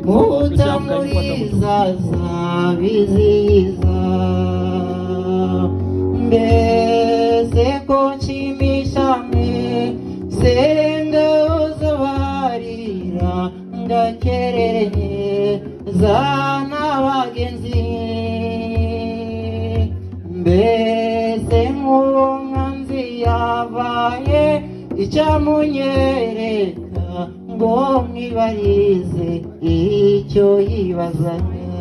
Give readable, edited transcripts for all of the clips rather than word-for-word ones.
mutamuriza zabiziza mbese ko nshimishame senga uzabarira ngakerere zana bagenzi mbese nk'umwanzi yabaye icyamunyereka ngo mwibarize icyo yibazanya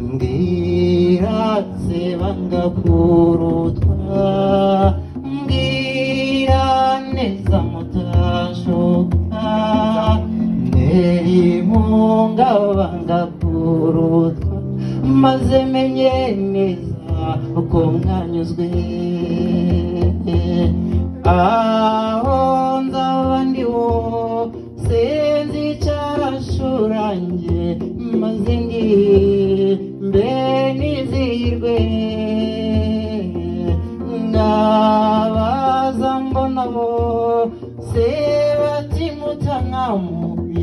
mbwira se banga kurutwa mbwira neza mutashoka nerimunga banga kurutwa maze menye neza uko mwanyuzwe aho nzaba ndiho sinzi icyashurange maze ndi mbe nizihirwe ngabaza mbona bo se bati mutanamubi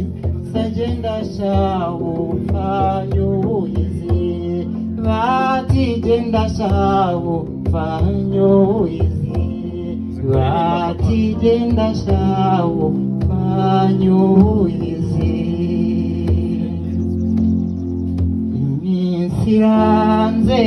sagenda shawo fanyuhizi bati genda shawo fanyuhizi bati genda shawo fanyuhizi iminsi iranze